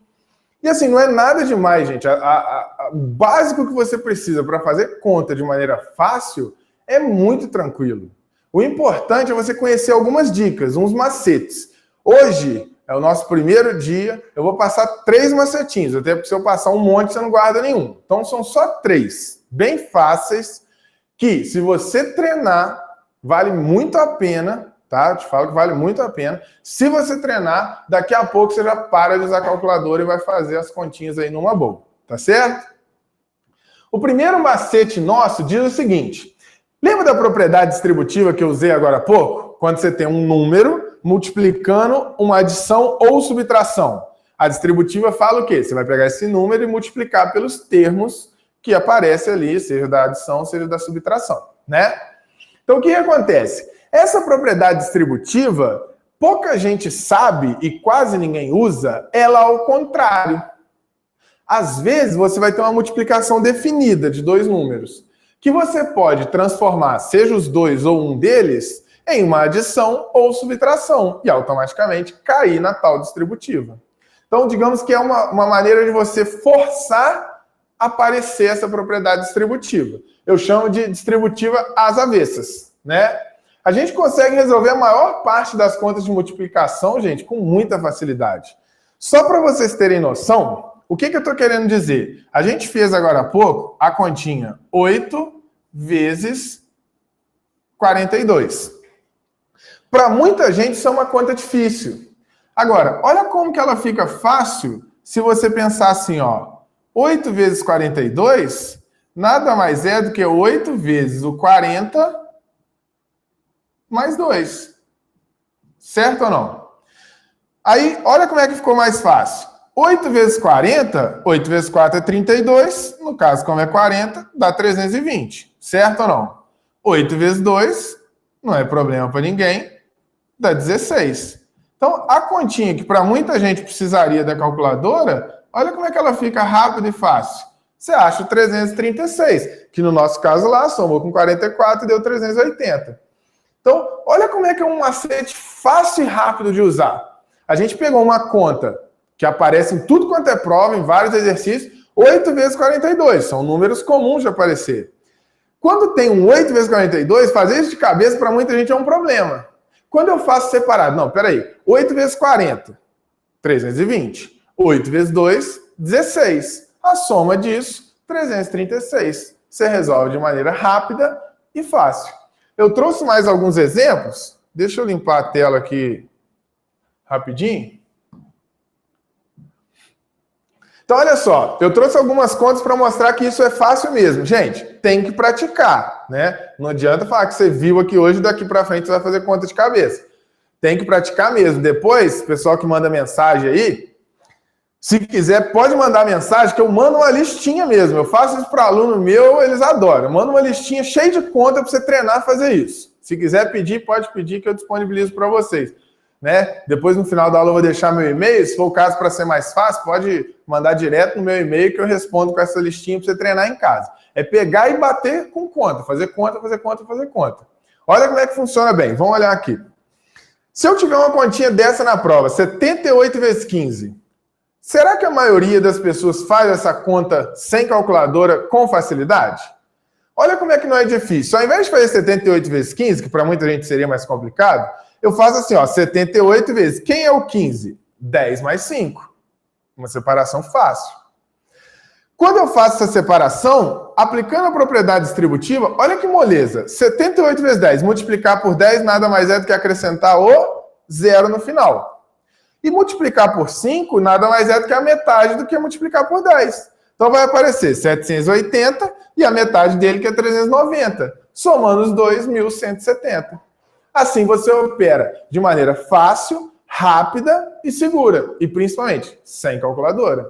E assim, não é nada demais, gente. O básico que você precisa para fazer conta de maneira fácil é muito tranquilo. O importante é você conhecer algumas dicas, uns macetes. Hoje é o nosso primeiro dia, eu vou passar 3 macetinhos, até porque se eu passar um monte, você não guarda nenhum. Então são só 3, bem fáceis, que se você treinar, vale muito a pena, tá? Eu te falo que vale muito a pena. Se você treinar, daqui a pouco você já para de usar a calculadora e vai fazer as continhas aí numa boa, tá certo? O primeiro macete nosso diz o seguinte: lembra da propriedade distributiva que eu usei agora há pouco? Quando você tem um número multiplicando uma adição ou subtração. A distributiva fala o quê? Você vai pegar esse número e multiplicar pelos termos que aparecem ali, seja da adição, seja da subtração, né? Então, o que acontece? Essa propriedade distributiva, pouca gente sabe e quase ninguém usa ela ao contrário. Às vezes, você vai ter uma multiplicação definida de 2 números, que você pode transformar, seja os 2 ou um deles, em uma adição ou subtração, e automaticamente cair na tal distributiva. Então, digamos que é uma maneira de você forçar a aparecer essa propriedade distributiva. Eu chamo de distributiva às avessas, né? A gente consegue resolver a maior parte das contas de multiplicação, gente, com muita facilidade. Só para vocês terem noção, o que eu estou querendo dizer? A gente fez agora há pouco a continha 8 vezes 42. Para muita gente isso é uma conta difícil. Agora, olha como que ela fica fácil se você pensar assim, ó. 8 vezes 42 nada mais é do que 8 vezes o 40 mais 2. Certo ou não? Aí, olha como é que ficou mais fácil. 8 vezes 40, 8 vezes 4 é 32, no caso, como é 40, dá 320. Certo ou não? 8 vezes 2, não é problema para ninguém, dá 16. Então, a continha que para muita gente precisaria da calculadora, olha como é que ela fica rápida e fácil. Você acha o 336, que no nosso caso lá, somou com 44 e deu 380. Então, olha como é que é um macete fácil e rápido de usar. A gente pegou uma conta que aparece em tudo quanto é prova, em vários exercícios, 8 vezes 42. São números comuns de aparecer. Quando tem um 8 vezes 42, fazer isso de cabeça para muita gente é um problema. Quando eu faço separado, não, peraí, 8 vezes 40, 320. 8 vezes 2, 16. A soma disso, 336. Você resolve de maneira rápida e fácil. Eu trouxe mais alguns exemplos. Deixa eu limpar a tela aqui rapidinho. Então, olha só, eu trouxe algumas contas para mostrar que isso é fácil mesmo. Gente, tem que praticar, né? Não adianta falar que você viu aqui hoje e daqui para frente você vai fazer conta de cabeça. Tem que praticar mesmo. Depois, pessoal que manda mensagem aí, se quiser, pode mandar mensagem que eu mando uma listinha mesmo. Eu faço isso para aluno meu, eles adoram. Eu mando uma listinha cheia de conta para você treinar a fazer isso. Se quiser pedir, pode pedir que eu disponibilizo para vocês. Né? Depois, no final da aula, eu vou deixar meu e-mail. Se for o caso, para ser mais fácil, pode mandar direto no meu e-mail que eu respondo com essa listinha para você treinar em casa. É pegar e bater com conta. Fazer conta, fazer conta, fazer conta. Olha como é que funciona bem. Vamos olhar aqui. Se eu tiver uma continha dessa na prova, 78 vezes 15, será que a maioria das pessoas faz essa conta sem calculadora com facilidade? Olha como é que não é difícil. Ao invés de fazer 78 vezes 15, que para muita gente seria mais complicado, eu faço assim, ó, 78 vezes. Quem é o 15? 10 mais 5. Uma separação fácil. Quando eu faço essa separação, aplicando a propriedade distributiva, olha que moleza. 78 vezes 10, multiplicar por 10 nada mais é do que acrescentar o zero no final. E multiplicar por 5 nada mais é do que a metade do que multiplicar por 10. Então vai aparecer 780 e a metade dele que é 390. Somando os dois, 1.170. Assim você opera de maneira fácil, rápida e segura. E principalmente, sem calculadora.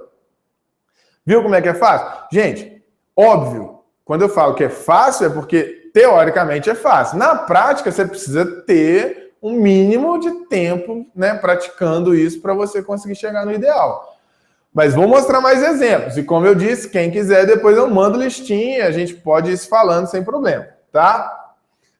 Viu como é que é fácil? Gente, óbvio, quando eu falo que é fácil é porque teoricamente é fácil. Na prática, você precisa ter um mínimo de tempo, né, praticando isso para você conseguir chegar no ideal. Mas vou mostrar mais exemplos. E como eu disse, quem quiser, depois eu mando listinha, a gente pode ir se falando sem problema, tá?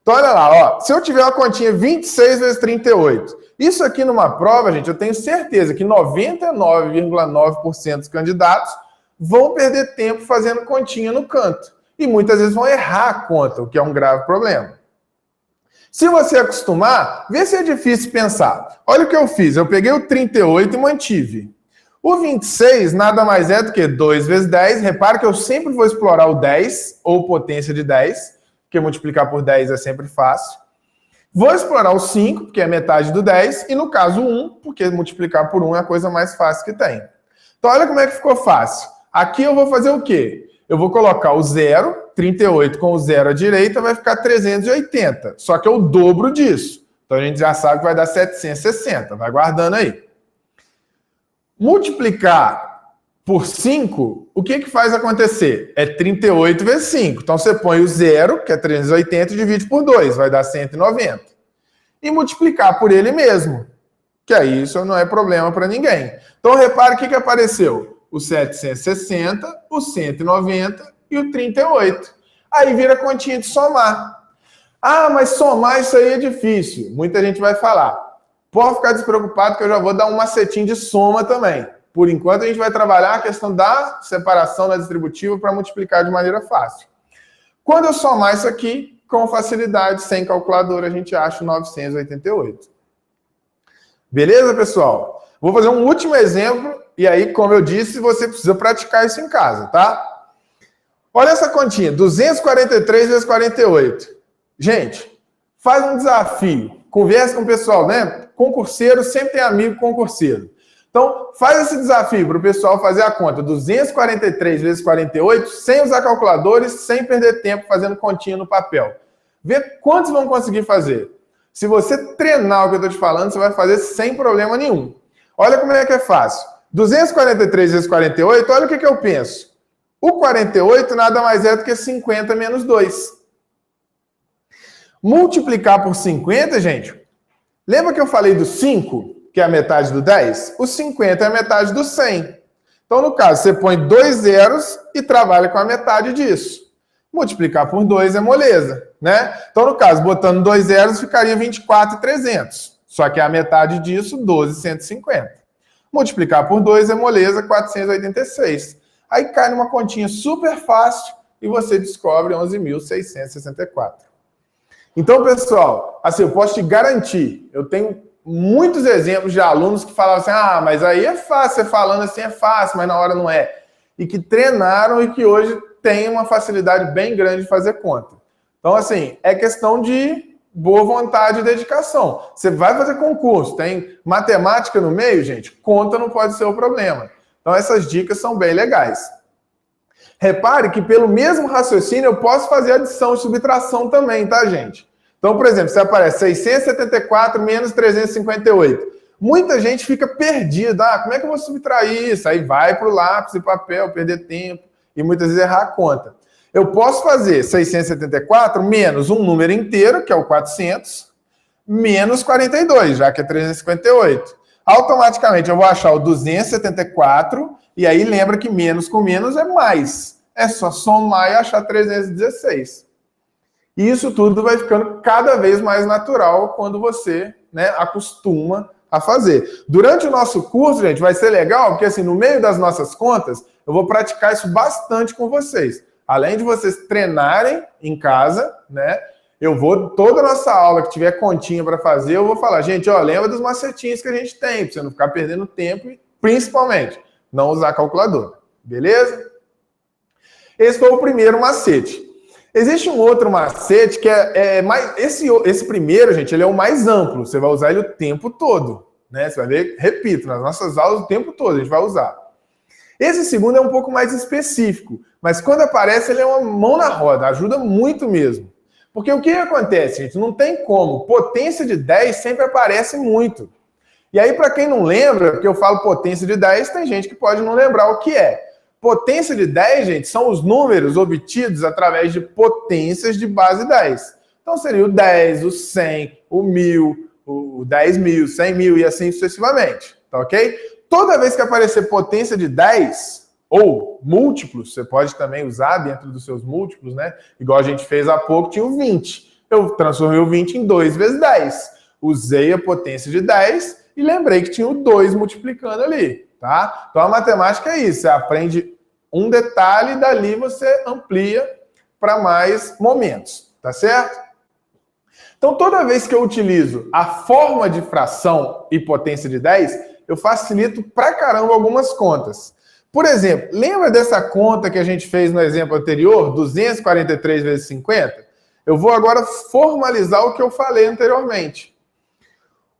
Então, olha lá, ó, se eu tiver uma continha 26 vezes 38, isso aqui numa prova, gente, eu tenho certeza que 99,9% dos candidatos vão perder tempo fazendo continha no canto. E muitas vezes vão errar a conta, o que é um grave problema. Se você acostumar, vê se é difícil pensar. Olha o que eu fiz, eu peguei o 38 e mantive. O 26 nada mais é do que 2 vezes 10. Repara que eu sempre vou explorar o 10, ou potência de 10, porque multiplicar por 10 é sempre fácil. Vou explorar o 5, porque é metade do 10, e no caso 1, porque multiplicar por 1 é a coisa mais fácil que tem. Então olha como é que ficou fácil. Aqui eu vou fazer o quê? Eu vou colocar o 0, 38 com o 0 à direita vai ficar 380, só que é o dobro disso. Então a gente já sabe que vai dar 760, vai guardando aí. Multiplicar por 5, o que faz acontecer? É 38 vezes 5. Então você põe o 0, que é 380, e divide por 2, vai dar 190. E multiplicar por ele mesmo, que aí isso não é problema para ninguém. Então repare o que apareceu. O 760, o 190 e o 38. Aí vira continha de somar. Ah, mas somar isso aí é difícil. Muita gente vai falar. Pode ficar despreocupado que eu já vou dar um macetinho de soma também. Por enquanto a gente vai trabalhar a questão da separação da distributiva para multiplicar de maneira fácil. Quando eu somar isso aqui, com facilidade, sem calculadora, a gente acha 988. Beleza, pessoal? Vou fazer um último exemplo. E aí, como eu disse, você precisa praticar isso em casa, tá? Olha essa continha, 243 vezes 48. Gente, faz um desafio. Conversa com o pessoal, né? Concurseiro sempre tem amigo concurseiro. Então, faz esse desafio para o pessoal fazer a conta. 243 vezes 48, sem usar calculadores, sem perder tempo fazendo continha no papel. Vê quantos vão conseguir fazer. Se você treinar o que eu estou te falando, você vai fazer sem problema nenhum. Olha como é que é fácil. 243 vezes 48, olha o que eu penso. O 48 nada mais é do que 50 menos 2. Multiplicar por 50, gente, lembra que eu falei do 5, que é a metade do 10? O 50 é a metade do 100. Então, no caso, você põe 2 zeros e trabalha com a metade disso. Multiplicar por 2 é moleza, né? Então, no caso, botando 2 zeros, ficaria 24.300. Só que a metade disso, 12.150. Multiplicar por 2 é moleza, 486. Aí cai numa continha super fácil e você descobre 11.664. Então, pessoal, assim, eu posso te garantir, eu tenho muitos exemplos de alunos que falavam assim, ah, mas aí é fácil, você falando assim é fácil, mas na hora não é. E que treinaram e que hoje têm uma facilidade bem grande de fazer conta. Então, assim, é questão de boa vontade e dedicação. Você vai fazer concurso, tem matemática no meio, gente, conta não pode ser o problema. Então, essas dicas são bem legais. Repare que pelo mesmo raciocínio eu posso fazer adição e subtração também, tá, gente? Então, por exemplo, se aparece 674 menos 358. Muita gente fica perdida. Ah, como é que eu vou subtrair isso? Aí vai para o lápis e papel, perder tempo e muitas vezes errar a conta. Eu posso fazer 674 menos um número inteiro, que é o 400, menos 42, já que é 358. Automaticamente eu vou achar o 274, e aí lembra que menos com menos é mais. É só somar e achar 316. E isso tudo vai ficando cada vez mais natural quando você, né, acostuma a fazer. Durante o nosso curso, gente, vai ser legal, porque assim, no meio das nossas contas, eu vou praticar isso bastante com vocês. Além de vocês treinarem em casa, né? Eu vou, toda a nossa aula que tiver continha para fazer, eu vou falar, gente, ó, lembra dos macetinhos que a gente tem, para você não ficar perdendo tempo e, principalmente, não usar calculadora. Beleza? Esse foi o primeiro macete. Existe um outro macete que é mais... Esse primeiro, gente, ele é o mais amplo. Você vai usar ele o tempo todo, né? Você vai ver, repito, nas nossas aulas o tempo todo a gente vai usar. Esse segundo é um pouco mais específico, mas quando aparece ele é uma mão na roda, ajuda muito mesmo. Porque o que acontece, gente? Não tem como. Potência de 10 sempre aparece muito. E aí, para quem não lembra, porque eu falo potência de 10, tem gente que pode não lembrar o que é. Potência de 10, gente, são os números obtidos através de potências de base 10. Então, seria o 10, o 100, o 1000, o 10.000, 100.000 e assim sucessivamente. Tá ok? Toda vez que aparecer potência de 10 ou múltiplos, você pode também usar dentro dos seus múltiplos, né? Igual a gente fez há pouco, tinha o 20. Eu transformei o 20 em 2 vezes 10. Usei a potência de 10 e lembrei que tinha o 2 multiplicando ali, tá? Então a matemática é isso, você aprende um detalhe e dali você amplia para mais momentos, tá certo? Então toda vez que eu utilizo a forma de fração e potência de 10, eu facilito pra caramba algumas contas. Por exemplo, lembra dessa conta que a gente fez no exemplo anterior, 243 vezes 50? Eu vou agora formalizar o que eu falei anteriormente.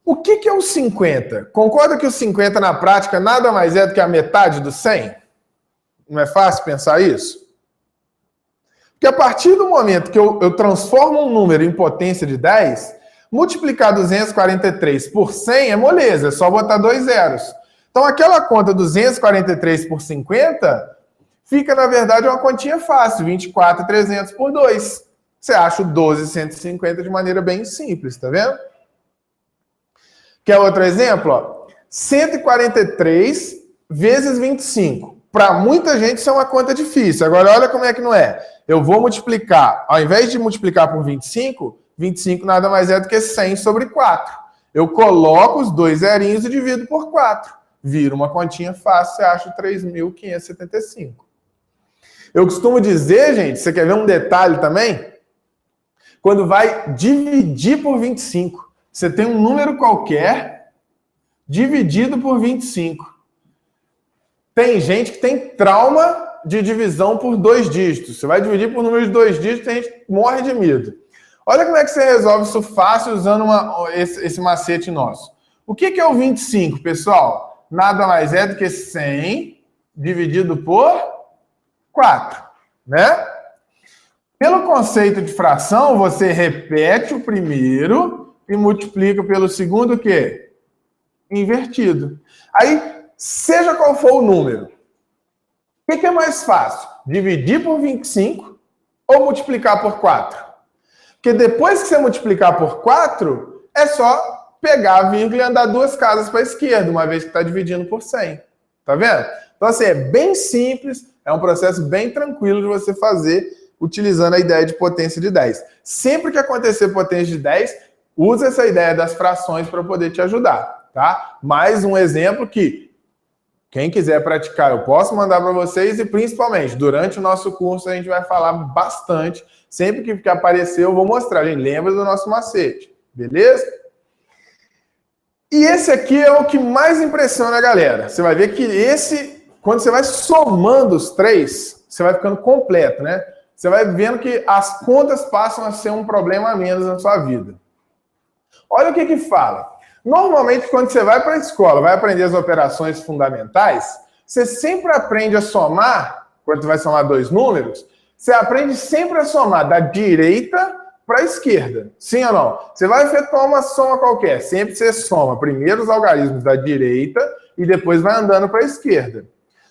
O que é o 50? Concorda que o 50 na prática nada mais é do que a metade do 100? Não é fácil pensar isso? Porque a partir do momento que eu transformo um número em potência de 10, multiplicar 243 por 100 é moleza, é só botar 2 zeros. Então aquela conta 243 por 50 fica, na verdade, uma continha fácil, 24.300 por 2. Você acha o 12.150 de maneira bem simples, tá vendo? Quer outro exemplo? Ó? 143 vezes 25. Para muita gente isso é uma conta difícil. Agora olha como é que não é. Eu vou multiplicar, ao invés de multiplicar por 25, 25 nada mais é do que 100 sobre 4. Eu coloco os dois zerinhos e divido por 4. Vira uma continha fácil, você acha 3.575. Eu costumo dizer, gente, você quer ver um detalhe também? Quando vai dividir por 25, você tem um número qualquer dividido por 25. Tem gente que tem trauma de divisão por 2 dígitos. Você vai dividir por número de 2 dígitos e a gente morre de medo. Olha como é que você resolve isso fácil usando esse macete nosso. O que é o 25, pessoal? Nada mais é do que 100 dividido por 4, né? Pelo conceito de fração, você repete o primeiro e multiplica pelo segundo o quê? Invertido. Aí, seja qual for o número, o que é mais fácil? Dividir por 25 ou multiplicar por 4? Porque depois que você multiplicar por 4, é só pegar a vírgula e andar 2 casas para a esquerda, uma vez que está dividindo por 100. Tá vendo? Então, assim, é bem simples, é um processo bem tranquilo de você fazer utilizando a ideia de potência de 10. Sempre que acontecer potência de 10, usa essa ideia das frações para poder te ajudar, tá? Mais um exemplo que quem quiser praticar, eu posso mandar para vocês e principalmente durante o nosso curso a gente vai falar bastante. Sempre que aparecer eu vou mostrar. A gente lembra do nosso macete, beleza? E esse aqui é o que mais impressiona a galera. Você vai ver que quando você vai somando os três, você vai ficando completo, né? Você vai vendo que as contas passam a ser um problema a menos na sua vida. Olha o que fala. Normalmente, quando você vai para a escola, vai aprender as operações fundamentais, você sempre aprende a somar, quando você vai somar dois números, você aprende sempre a somar da direita para a esquerda. Sim ou não? Você vai efetuar uma soma qualquer, sempre você soma primeiro os algarismos da direita e depois vai andando para a esquerda.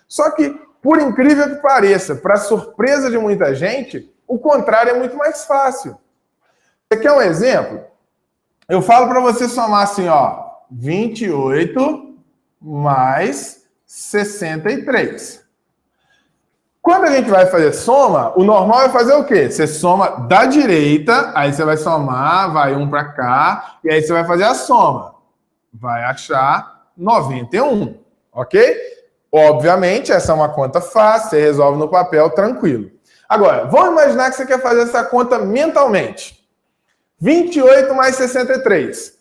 Só que, por incrível que pareça, para surpresa de muita gente, o contrário é muito mais fácil. Você quer um exemplo? Eu falo para você somar assim, ó, 28 mais 63. Quando a gente vai fazer soma, o normal é fazer o quê? Você soma da direita, aí você vai somar, vai um para cá, e aí você vai fazer a soma. Vai achar 91, ok? Obviamente, essa é uma conta fácil, você resolve no papel tranquilo. Agora, vamos imaginar que você quer fazer essa conta mentalmente. 28 mais 63.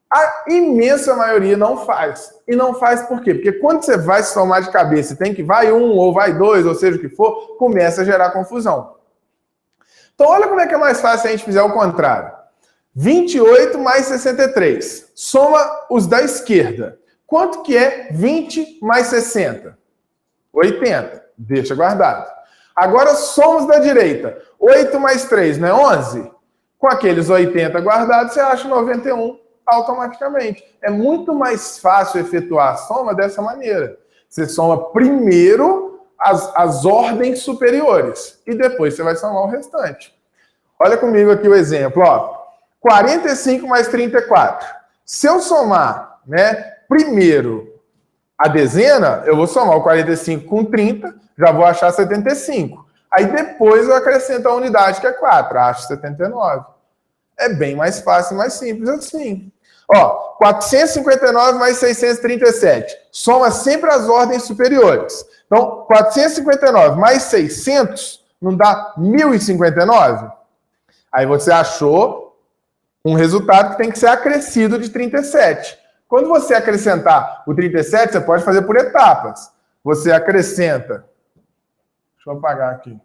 A imensa maioria não faz. E não faz por quê? Porque quando você vai somar de cabeça, tem que vai um ou vai dois, ou seja o que for, começa a gerar confusão. Então, olha como é que é mais fácil se a gente fizer o contrário. 28 mais 63. Soma os da esquerda. Quanto que é 20 mais 60? 80. Deixa guardado. Agora, soma os da direita. 8 mais 3, não é 11? Com aqueles 80 guardados, você acha 91 automaticamente. É muito mais fácil efetuar a soma dessa maneira. Você soma primeiro as ordens superiores e depois você vai somar o restante. Olha comigo aqui o exemplo. Ó. 45 mais 34. Se eu somar, né, primeiro a dezena, eu vou somar o 45 com 30, já vou achar 75. Aí depois eu acrescento a unidade, que é 4, acho 79. É bem mais fácil e mais simples assim. Ó, 459 mais 637. Soma sempre as ordens superiores. Então, 459 mais 600 não dá 1059? Aí você achou um resultado que tem que ser acrescido de 37. Quando você acrescentar o 37, você pode fazer por etapas. Você acrescenta... Deixa eu apagar aqui.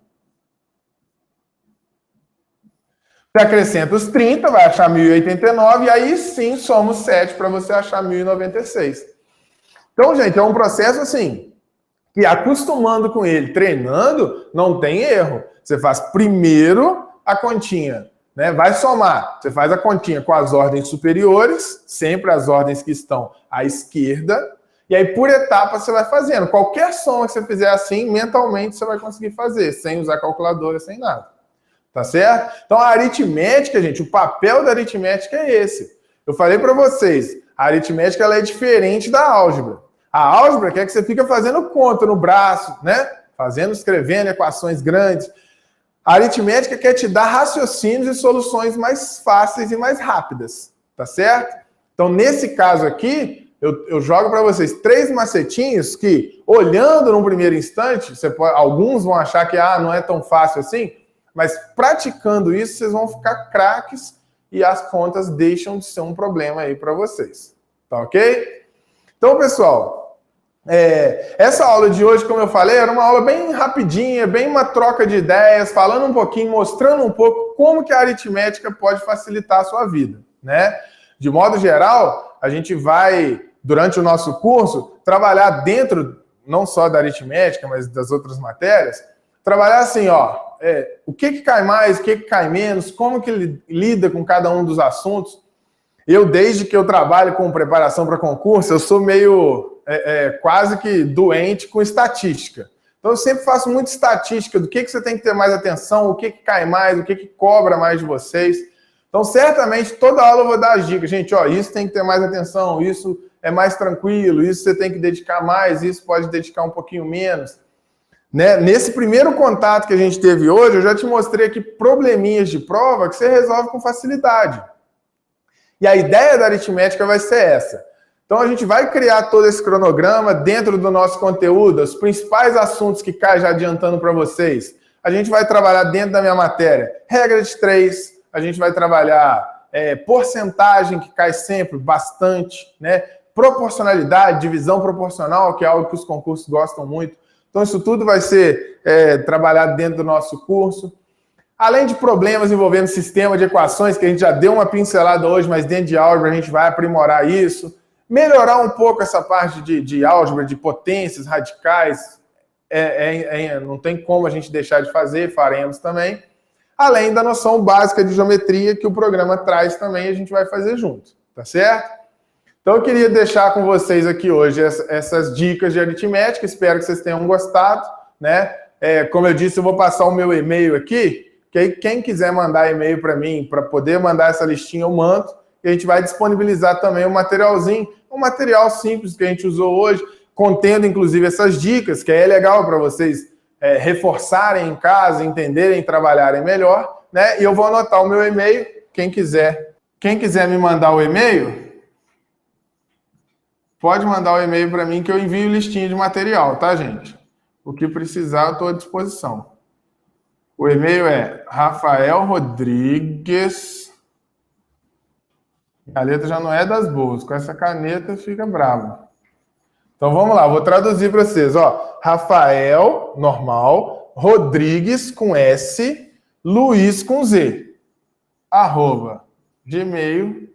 Você acrescenta os 30, vai achar 1089, e aí sim soma os 7 para você achar 1096. Então, gente, é um processo assim, que acostumando com ele, treinando, não tem erro. Você faz primeiro a continha, né? Vai somar. Você faz a continha com as ordens superiores, sempre as ordens que estão à esquerda, e aí por etapa você vai fazendo. Qualquer soma que você fizer assim, mentalmente você vai conseguir fazer, sem usar calculadora, sem nada. Tá certo? Então, a aritmética, gente, o papel da aritmética é esse. Eu falei para vocês, a aritmética ela é diferente da álgebra. A álgebra quer que você fica fazendo conta no braço, né? Escrevendo equações grandes. A aritmética quer te dar raciocínios e soluções mais fáceis e mais rápidas. Tá certo? Então, nesse caso aqui, eu jogo para vocês 3 macetinhos que, olhando num primeiro instante, alguns vão achar que não é tão fácil assim, mas praticando isso, vocês vão ficar craques e as contas deixam de ser um problema aí para vocês. Tá ok? Então, pessoal, essa aula de hoje, como eu falei, era uma aula bem rapidinha, bem uma troca de ideias, falando um pouquinho, mostrando um pouco como que a aritmética pode facilitar a sua vida, né? De modo geral, a gente vai, durante o nosso curso, trabalhar dentro, não só da aritmética, mas das outras matérias, trabalhar assim, ó, o que cai mais, o que cai menos, como que lida com cada um dos assuntos. Eu, desde que eu trabalho com preparação para concurso, eu sou meio quase que doente com estatística. Então, eu sempre faço muita estatística do que você tem que ter mais atenção, o que cai mais, o que cobra mais de vocês. Então, certamente, toda aula eu vou dar as dicas. Gente, ó, isso tem que ter mais atenção, isso é mais tranquilo, isso você tem que dedicar mais, isso pode dedicar um pouquinho menos. Né? Nesse primeiro contato que a gente teve hoje, eu já te mostrei aqui probleminhas de prova que você resolve com facilidade. E a ideia da aritmética vai ser essa. Então, a gente vai criar todo esse cronograma dentro do nosso conteúdo, os principais assuntos que caem já adiantando para vocês. A gente vai trabalhar dentro da minha matéria regra de 3, a gente vai trabalhar porcentagem, que cai sempre bastante, né? Proporcionalidade, divisão proporcional, que é algo que os concursos gostam muito. Então, isso tudo vai ser trabalhado dentro do nosso curso. Além de problemas envolvendo sistema de equações, que a gente já deu uma pincelada hoje, mas dentro de álgebra a gente vai aprimorar isso. Melhorar um pouco essa parte de álgebra, de potências, radicais, não tem como a gente deixar de fazer, faremos também. Além da noção básica de geometria que o programa traz também, a gente vai fazer junto, tá certo? Então eu queria deixar com vocês aqui hoje essas dicas de aritmética, espero que vocês tenham gostado, né? Como eu disse, eu vou passar o meu e-mail aqui, que aí quem quiser mandar e-mail para mim, para poder mandar essa listinha, eu mando. E a gente vai disponibilizar também um materialzinho, um material simples que a gente usou hoje, contendo inclusive essas dicas, que é legal para vocês reforçarem em casa, entenderem, trabalharem melhor, né? E eu vou anotar o meu e-mail, quem quiser me mandar o e-mail, pode mandar o e-mail para mim que eu envio listinha de material, tá, gente? O que precisar eu estou à disposição. O e-mail é Rafael Rodrigues. A letra já não é das boas. Com essa caneta fica bravo. Então vamos lá, vou traduzir para vocês. Ó, Rafael, normal, Rodrigues com S, Luiz com Z, @gmail.com.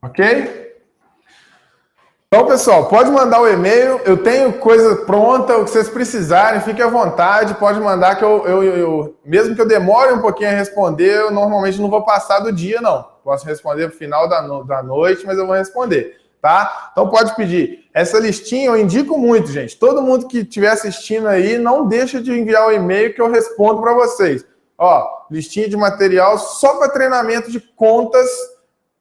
Ok? Então, pessoal, pode mandar o e-mail, eu tenho coisa pronta, o que vocês precisarem, fique à vontade, pode mandar que eu mesmo que eu demore um pouquinho a responder, eu normalmente não vou passar do dia, não. Posso responder no final da noite, mas eu vou responder, tá? Então pode pedir. Essa listinha eu indico muito, gente. Todo mundo que estiver assistindo aí, não deixa de enviar o e-mail que eu respondo para vocês. Ó, listinha de material só para treinamento de contas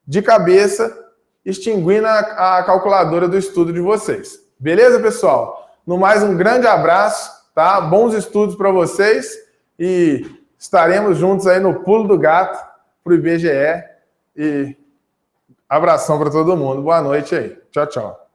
de cabeça, extinguindo a calculadora do estudo de vocês. Beleza, pessoal? No mais, um grande abraço, tá? Bons estudos para vocês e estaremos juntos aí no Pulo do Gato para o IBGE. E abração para todo mundo. Boa noite aí. Tchau, tchau.